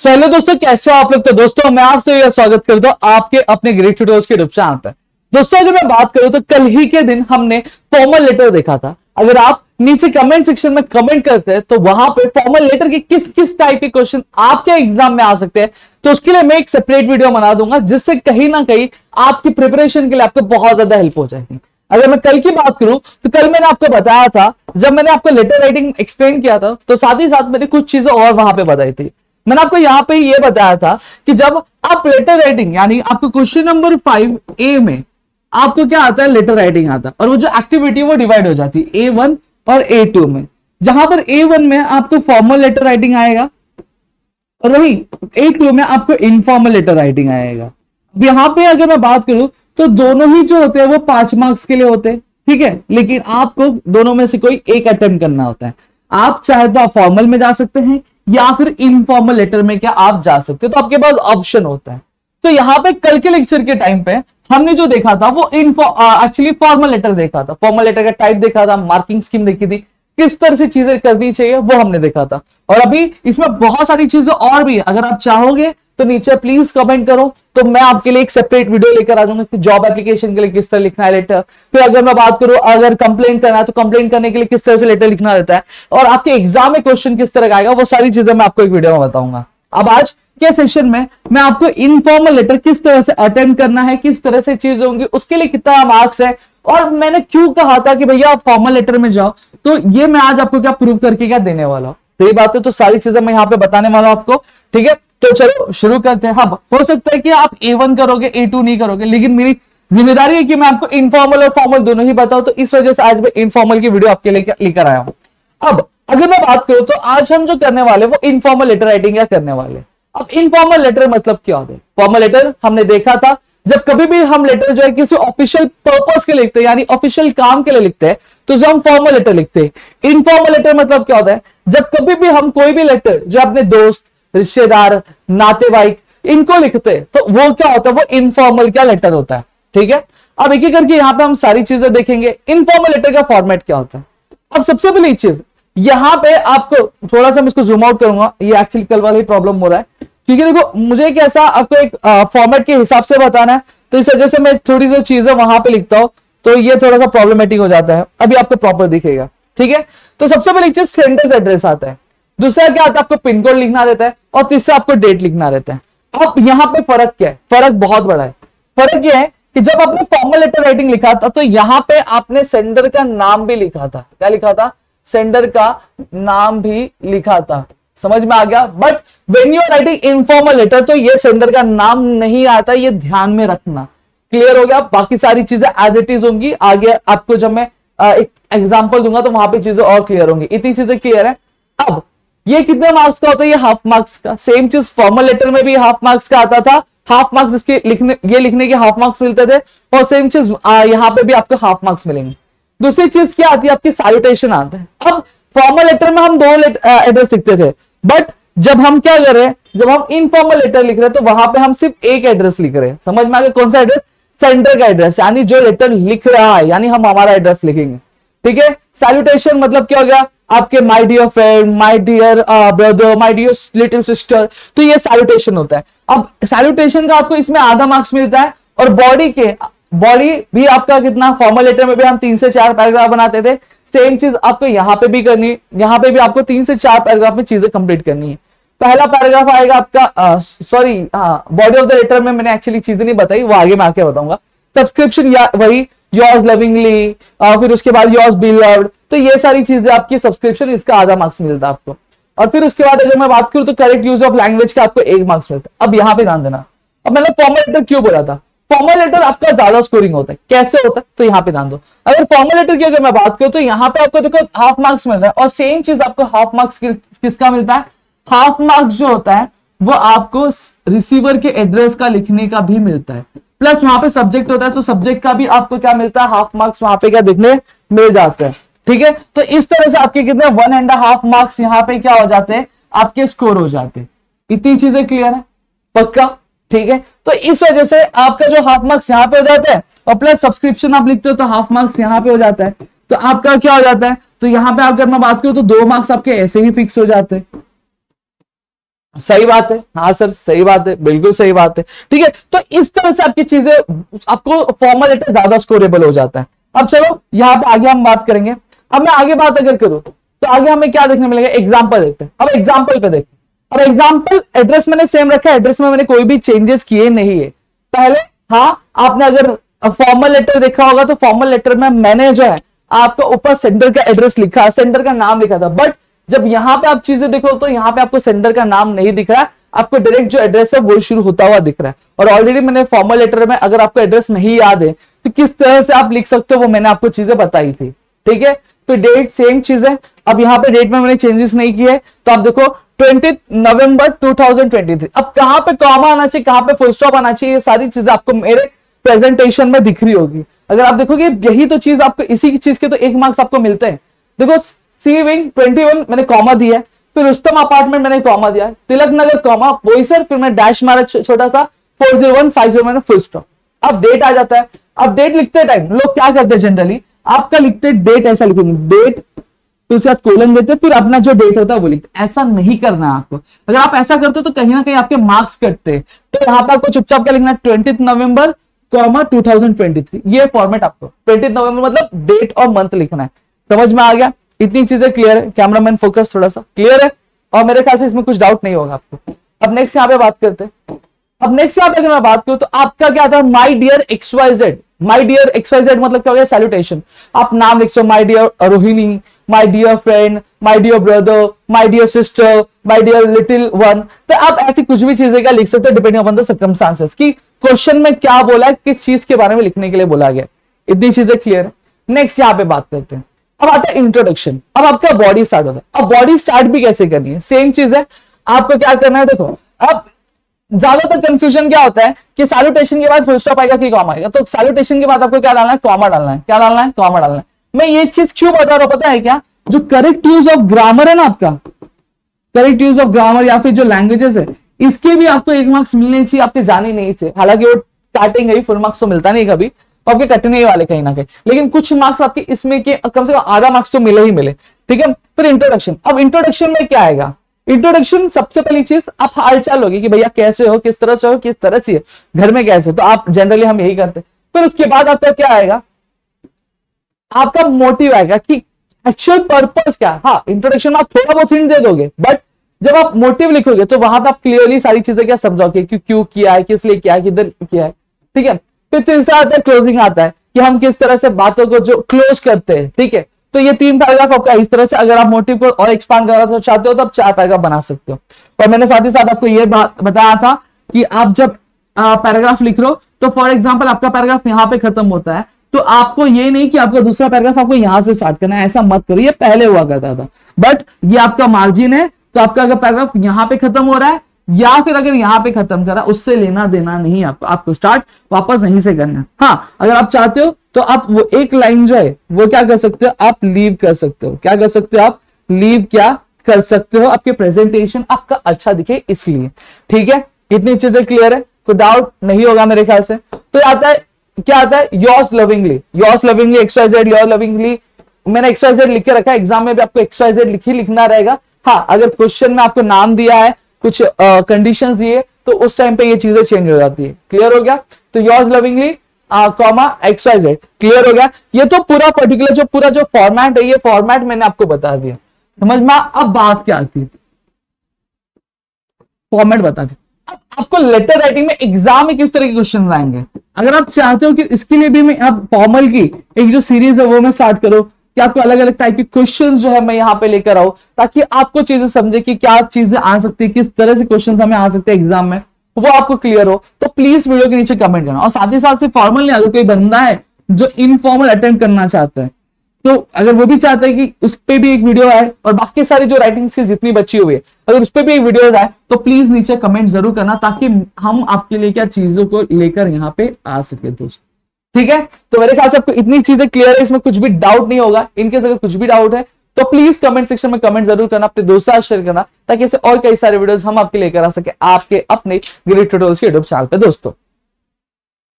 तो हेलो दोस्तों, कैसे हो आप लोग। तो दोस्तों मैं आपसे यह स्वागत करता हूं आपके अपने ग्रेट ट्यूटोरियल्स के यूट्यूब चैनल पर। दोस्तों अगर मैं बात करूं तो कल ही के दिन हमने फॉर्मल लेटर देखा था। अगर आप नीचे कमेंट सेक्शन में कमेंट करते हैं तो वहां पे फॉर्मल लेटर के किस किस टाइप के क्वेश्चन आपके एग्जाम में आ सकते हैं, तो उसके लिए मैं एक सेपरेट वीडियो बना दूंगा, जिससे कहीं ना कहीं आपकी प्रिपरेशन के लिए आपको बहुत ज्यादा हेल्प हो जाएगी। अगर मैं कल की बात करूं तो कल मैंने आपको बताया था, जब मैंने आपको लेटर राइटिंग एक्सप्लेन किया था तो साथ ही साथ मैंने कुछ चीजें और वहां पे बताई थी। मैंने आपको यहां पे ये बताया था कि जब आप लेटर राइटिंग यानी आपको क्वेश्चन नंबर 5A में आपको क्या आता है, लेटर राइटिंग आता है, और वो जो एक्टिविटी वो डिवाइड हो जाती है A1 और A2 में। जहां पर A1 में आपको फॉर्मल लेटर राइटिंग आएगा और वही A2 में आपको इनफॉर्मल लेटर राइटिंग आएगा। अब यहां पे अगर मैं बात करूं तो दोनों ही जो होते हैं वो 5 मार्क्स के लिए होते हैं, ठीक है, लेकिन आपको दोनों में से कोई एक अटेम्प्ट करना होता है। आप चाहे तो आप फॉर्मल में जा सकते हैं या फिर इनफॉर्मल लेटर में क्या आप जा सकते हो, तो आपके पास ऑप्शन होता है। तो यहाँ पे कल के लेक्चर के टाइम पे हमने जो देखा था वो एक्चुअली फॉर्मल लेटर देखा था, फॉर्मल लेटर का टाइप देखा था, मार्किंग स्कीम देखी थी, किस तरह से चीजें करनी चाहिए वो हमने देखा था। और अभी इसमें बहुत सारी चीजें और भी है, अगर आप चाहोगे तो नीचे प्लीज कमेंट करो, तो मैं आपके लिए एक सेपरेट वीडियो लेकर आ जाऊंगा कि जॉब एप्लीकेशन के लिए किस तरह लिखना है लेटर। फिर अगर मैं बात करूं अगर कंप्लेंट करना है तो कंप्लेंट करने के लिए किस तरह से लेटर लिखना रहता है, और आपके एग्जाम में क्वेश्चन किस तरह का आएगा, वो सारी चीजें मैं आपको एक वीडियो में बताऊंगा। अब आज के सेशन में मैं आपको इनफॉर्मल लेटर किस तरह से अटेम्प्ट करना है, किस तरह से चीज होंगी, उसके लिए कितना मार्क्स है, और मैंने क्यों कहा था कि भैया आप फॉर्मल लेटर में जाओ, तो ये मैं आज आपको क्या प्रूव करके क्या देने वाला हूं। सही बात है, तो सारी चीजें मैं यहाँ पे बताने वाला हूं आपको, ठीक है। तो चलो शुरू करते हैं। हाँ, हो सकता है कि आप A1 करोगे A2 नहीं करोगे, लेकिन मेरी जिम्मेदारी है कि मैं आपको इनफॉर्मल और फॉर्मल दोनों ही बताऊं, तो इस वजह से आज मैं इनफॉर्मल की वीडियो आपके लिए लेकर आया हूं। अब अगर मैं बात करूं तो आज हम जो करने वाले वो इनफॉर्मल लेटर राइटिंग क्या करने वाले। अब इनफॉर्मल लेटर मतलब क्या होता है। फॉर्मल लेटर हमने देखा था, जब कभी भी हम लेटर जो है किसी ऑफिशियल पर्पस के लिखते हैं यानी ऑफिशियल काम के लिए लिखते हैं तो जो हम फॉर्मल लेटर लिखते हैं। इनफॉर्मल लेटर मतलब क्या होता है, जब कभी भी हम कोई भी लेटर जो अपने दोस्त, रिश्तेदार, नातेवाईक इनको लिखते हैं तो वो क्या होता है, वो इनफॉर्मल क्या लेटर होता है, ठीक है। अब एक एक करके यहां पे हम सारी चीजें देखेंगे। इनफॉर्मल लेटर का फॉर्मेट क्या होता है। अब सबसे पहली चीज यहां पे आपको थोड़ा सा मैं इसको जूम आउट करूंगा, ये एक्चुअली कल वाला ही प्रॉब्लम हो रहा है, क्योंकि देखो मुझे कैसा आपको एक फॉर्मेट के हिसाब से बताना है, तो इस वजह से मैं थोड़ी सी चीजें वहां पे लिखता हूं, तो ये थोड़ा सा प्रॉब्लमेटिक हो जाता है। अभी आपको प्रॉपर दिखेगा, ठीक है। तो सबसे पहली चीज सेंडर्स एड्रेस आता है, दूसरा क्या आता है आपको पिन कोड लिखना रहता है, और तीसरा आपको डेट लिखना रहता है। अब यहाँ पे फर्क क्या है, फर्क बहुत बड़ा है। फर्क यह है कि जब आपने फॉर्मल लेटर राइटिंग लिखा था तो यहां पे आपने सेंडर का नाम भी लिखा था। क्या लिखा था, सेंडर का नाम भी लिखा था, समझ में आ गया। But when you are writing informal letter तो ये सेंडर का नाम नहीं आता, ये ध्यान में रखना। क्लियर हो गया। बाकी सारी चीजें एज इट इज होंगी, आगे आपको जब मैं एक एग्जांपल दूंगा तो वहां पे चीजें और क्लियर होंगी। इतनी चीजें क्लियर है। अब ये कितने मार्क्स का होता है, ये हाफ मार्क्स का। सेम चीज फॉर्मल लेटर में भी हाफ मार्क्स का आता था, हाफ मार्क्स इसके लिखने के हाफ मार्क्स मिलते थे, और सेम चीज यहाँ पे भी आपको हाफ मार्क्स मिलेंगे। दूसरी चीज क्या आती है, आपकी सैल्यूटेशन आता है। अब फॉर्मल लेटर में हम 2 एड्रेस लिखते थे, बट जब हम क्या कर रहे हैं, जब हम इनफॉर्मल लेटर लिख रहे हैं तो वहां पे हम सिर्फ एक एड्रेस लिख रहे हैं। समझ में आ गया, कौन सा एड्रेस, सेंडर का एड्रेस, यानी जो लेटर लिख रहा है, यानी हम हमारा एड्रेस लिखेंगे, ठीक है। सैल्यूटेशन मतलब क्या हो गया, आपके my dear friend, my dear brother, my dear little sister, तो ये सैल्यूटेशन होता है। अब सैल्यूटेशन का आपको इसमें आधा मार्क्स मिलता है, और बॉडी भी आपका कितना, फॉर्मल लेटर में भी हम 3 से 4 पैराग्राफ बनाते थे, सेम चीज आपको यहां पे भी करनी है। यहां पे भी आपको 3 से 4 पैराग्राफ में चीजें कंप्लीट करनी है। पहला पैराग्राफ आएगा आपका बॉडी ऑफ द लेटर में मैंने एक्चुअली चीजें नहीं बताई, वो आगे मैं आके बताऊंगा। सब्सक्रिप्शन या वही योर्स लविंगली, फिर उसके बाद योर्स बिलव्ड, तो ये सारी चीजें आपकी सब्सक्रिप्शन, इसका आधा मार्क्स मिलता है आपको। और फिर उसके बाद अगर मैं बात करूं तो करेक्ट यूज ऑफ लैंग्वेज का आपको 1 मार्क्स मिलता है। अब यहां पे ध्यान देना, अब मैंने फॉर्मल लेटर क्यों बोला था, फॉर्मल लेटर आपका ज्यादा स्कोरिंग होता है। कैसे होता है, तो यहाँ पे ध्यान दो। अगर फॉर्मल लेटर की अगर मैं बात करूं तो यहाँ पे आपको देखो हाफ मार्क्स मिलता है, और सेम चीज आपको हाफ मार्क्स किसका मिलता है, हाफ मार्क्स जो होता है वो आपको रिसीवर के एड्रेस का लिखने का भी मिलता है, प्लस वहां पे सब्जेक्ट होता है, तो सब्जेक्ट का भी आपको क्या मिलता है, हाफ मार्क्स वहां पे क्या देखने मिल जाते हैं, ठीक है। तो इस तरह से आपके कितने 1.5 मार्क्स यहाँ पे क्या हो जाते हैं, आपके स्कोर हो जाते हैं। इतनी चीजें क्लियर है, पक्का, ठीक है। तो इस वजह से आपका जो हाफ मार्क्स यहाँ पे हो जाता है, और प्लस सब्सक्रिप्शन आप लिखते हो तो हाफ मार्क्स यहाँ पे हो जाता है, तो आपका क्या हो जाता है, तो यहाँ पे अगर मैं बात करूं तो 2 मार्क्स आपके ऐसे ही फिक्स हो जाते हैं। सही बात है, हाँ सर सही बात है, बिल्कुल सही बात है। ठीक है, तो इस तरह से आपकी चीजें, आपको फॉर्मल लेटर ज्यादा स्कोरेबल हो जाता है। अब चलो यहाँ पे आगे हम बात करेंगे। अब मैं आगे बात अगर करूं तो आगे हमें क्या देखने मिलेगा, एग्जाम्पल देखते हैं। अब एग्जाम्पल पे देखते हैं। अब एग्जाम्पल एड्रेस मैंने सेम रखा है, एड्रेस में मैंने कोई भी चेंजेस किए नहीं है। पहले हाँ, आपने अगर फॉर्मल लेटर देखा होगा तो फॉर्मल लेटर में मैंने जो है आपका ऊपर सेंटर का एड्रेस लिखा, सेंटर का नाम लिखा था। बट जब यहाँ पे आप चीजें देखो तो यहाँ पे आपको सेंटर का नाम नहीं दिख रहा है, आपको डायरेक्ट जो एड्रेस है वो शुरू होता हुआ दिख रहा है। और ऑलरेडी मैंने फॉर्मल लेटर में अगर आपको एड्रेस नहीं याद है तो किस तरह से आप लिख सकते हो वो मैंने आपको चीजें बताई थी। ठीक है, तो डेट सेम चीज है। अब यहाँ पे डेट में मैंने चेंजेस नहीं किए, तो आप देखो 20 नवंबर 2023। अब कहां पे कॉमा आना चाहिए, कहां पे फुल स्टॉप आना चाहिए, ये सारी चीजें आपको मेरे प्रेजेंटेशन में दिख रही होगी। अगर आप देखोगे यही तो चीज आपको, इसी की चीज के तो 1 मार्क्स आपको मिलते हैं। देखो सी विंग 21 मैंने कॉमा दिया है, फिर रुस्तम अपार्टमेंट मैंने कॉमा दिया है, तिलक नगर कॉमा वही सर, फिर मैं डैश मारा छोटा सा 40150 मैंने फुल स्टॉप। अब डेट आ जाता है। अब डेट लिखते टाइम लोग क्या करते हैं जनरली, आपका लिखते डेट ऐसा लिखेंगे, डेट फिर उसके बाद कोलन देते, फिर अपना जो डेट होता है वो लिखते। ऐसा नहीं करना है आपको। अगर आप ऐसा करते हो तो कहीं ना कहीं आपके मार्क्स कटते हैं। तो यहाँ पे आपको चुपचाप क्या लिखना है, 20 नवंबर 2023। ये फॉर्मेट आपको 20 नवंबर मतलब डेट और मंथ लिखना है। समझ में आ गया? इतनी चीजें क्लियर है? कैमरामैन फोकस थोड़ा सा क्लियर है? और मेरे ख्याल से इसमें कुछ डाउट नहीं होगा आपको। अब नेक्स्ट यहाँ पे बात करते हैं। अब नेक्स्ट यहाँ पे अगर मैं बात करूं तो आपका क्या था, my dear XYZ। My dear XYZ मतलब क्या हो गया, सैल्यूटेशन। आप नाम लिख सकते हो, my dear Rohini, my dear friend, my dear brother, my dear sister, my dear little one. तो आप ऐसी कुछ भी चीजें क्या लिख सकते हो डिपेंडिंग अपॉन द सर्कमस्टांसेस, कि क्वेश्चन में क्या बोला है, किस चीज के बारे में लिखने के लिए बोला गया। इतनी चीजें क्लियर है? नेक्स्ट यहाँ पे बात करते हैं। अब आता है इंट्रोडक्शन। अब आपका बॉडी स्टार्ट होता है। अब बॉडी स्टार्ट भी कैसे करनी है, सेम चीज है। आपको क्या करना है, देखो अब ज्यादातर कंफ्यूजन क्या होता है कि सैल्यूटेशन के बाद फुल स्टॉप आएगा कि कॉमा आएगा। तो सैल्यूटेशन के बाद आपको क्या डालना है, कॉमा डालना है। क्या डालना है, कॉमा डालना है। मैं ये चीज क्यों बता रहा हूं पता है क्या, जो करेक्ट यूज ऑफ ग्रामर है ना आपका, करेक्ट यूज ऑफ ग्रामर या फिर जो लैंग्वेजेस है, इसके भी आपको 1 मार्क्स मिलने चाहिए, आपके जाने नहीं चाहिए। हालांकि वो स्टार्टिंग है, फुल मार्क्स तो मिलता नहीं कभी, तो आपके कटने वाले कहीं ना कहीं, लेकिन कुछ मार्क्स आपके इसमें के कम से कम आधा मार्क्स तो मिले ही मिले। ठीक है, फिर इंट्रोडक्शन। अब इंट्रोडक्शन में क्या आएगा, इंट्रोडक्शन सबसे पहली चीज आप हालचाल होगी कि भैया कैसे हो, किस तरह से हो, किस तरह से घर में कैसे, तो आप जनरली हम यही करते हैं। फिर उसके बाद आपका क्या आएगा, आपका मोटिव आएगा कि एक्चुअल पर्पस क्या है। हाँ, इंट्रोडक्शन में आप थोड़ा बहुत हिंट दे दोगे, बट जब आप मोटिव लिखोगे तो वहां पर आप क्लियरली सारी चीजें क्या समझोगे कि क्यों किया है, किस लिए किया है, किधर किया है। ठीक है, फिर तीसरा आता है क्लोजिंग, आता है कि हम किस तरह से बातों को जो क्लोज करते हैं। ठीक है, तो ये 3 पैराग्राफ आपका इस तरह से, अगर आप मोटिव को और एक्सपांड करना तो चाहते हो तो आप 4 पैराग्राफ बना सकते हो। और मैंने साथ ही साथ आपको ये बताया था कि आप जब पैराग्राफ लिख रहे हो तो फॉर एग्जांपल आपका पैराग्राफ यहाँ पे खत्म होता है, तो आपको ये नहीं कि आपका दूसरा पैराग्राफ आपको यहां से स्टार्ट करना है, ऐसा मत करो। ये पहले हुआ करता था, बट ये आपका मार्जिन है, तो आपका अगर पैराग्राफ यहां पे खत्म हो रहा है या फिर अगर यहां पे खत्म करा, उससे लेना देना नहीं आपको स्टार्ट वापस यहीं से करना है। हाँ, अगर आप चाहते हो तो आप वो एक लाइन जो है वो क्या कर सकते हो, आप लीव कर सकते हो। क्या कर सकते हो, आप लीव क्या कर सकते हो, आपके प्रेजेंटेशन आपका अच्छा दिखे इसलिए। ठीक है, इतनी चीजें क्लियर है, कोई डाउट नहीं होगा मेरे ख्याल से। तो आता है क्या आता है, yours lovingly, yours lovingly XYZ, your lovingly. मैंने XYZ लिख के रखा है, एग्जाम में भी आपको XYZ लिखना रहेगा। हाँ, अगर क्वेश्चन में आपको नाम दिया है, कुछ कंडीशंस दिए, तो उस टाइम पे ये चीजें चेंज हो जाती है। क्लियर हो गया? तो yours lovingly comma XYZ clear हो गया। ये तो पूरा पर्टिकुलर जो पूरा जो फॉर्मेट है, ये फॉर्मेट मैंने आपको बता दिया, समझ में। अब बात क्या आती है, फॉर्मेट बता दी। अब आपको लेटर राइटिंग में एग्जाम में किस तरह के क्वेश्चन आएंगे, अगर आप चाहते हो कि इसके लिए भी मैं आप फॉर्मल की एक जो सीरीज है वो मैं स्टार्ट करूं कि आपको अलग अलग टाइप के क्वेश्चंस जो है मैं यहाँ पे लेकर आऊं, ताकि आपको चीजें समझे कि क्या चीजें आ सकती है, किस तरह से क्वेश्चंस हमें आ सकते हैं एग्जाम में, वो आपको क्लियर हो, तो प्लीज वीडियो के नीचे कमेंट करना। और साथ ही साथ सिर्फ फॉर्मल नहीं, अगर कोई बंदा है जो इनफॉर्मल अटेम्प्ट करना चाहता है, तो अगर वो भी चाहता है कि उस पर भी एक वीडियो आए और बाकी सारी जो राइटिंग स्किल्स जितनी बची हुई है अगर उस पर भी एक वीडियो आए, तो प्लीज नीचे कमेंट जरूर करना, ताकि हम आपके लिए क्या चीजों को लेकर यहाँ पे आ सके दोस्त। ठीक है, तो मेरे ख्याल से आपको इतनी चीजें क्लियर है, इसमें कुछ भी डाउट नहीं होगा। इनकेस अगर कुछ भी डाउट है तो प्लीज कमेंट सेक्शन में कमेंट जरूर करना, अपने दोस्तों के साथ शेयर करना, ताकि ऐसे और कई सारे वीडियोस हम आपके लेकर आ सके आपके अपने ग्रेट ट्यूटोरियल्स के यूट्यूब चैनल पे दोस्तों।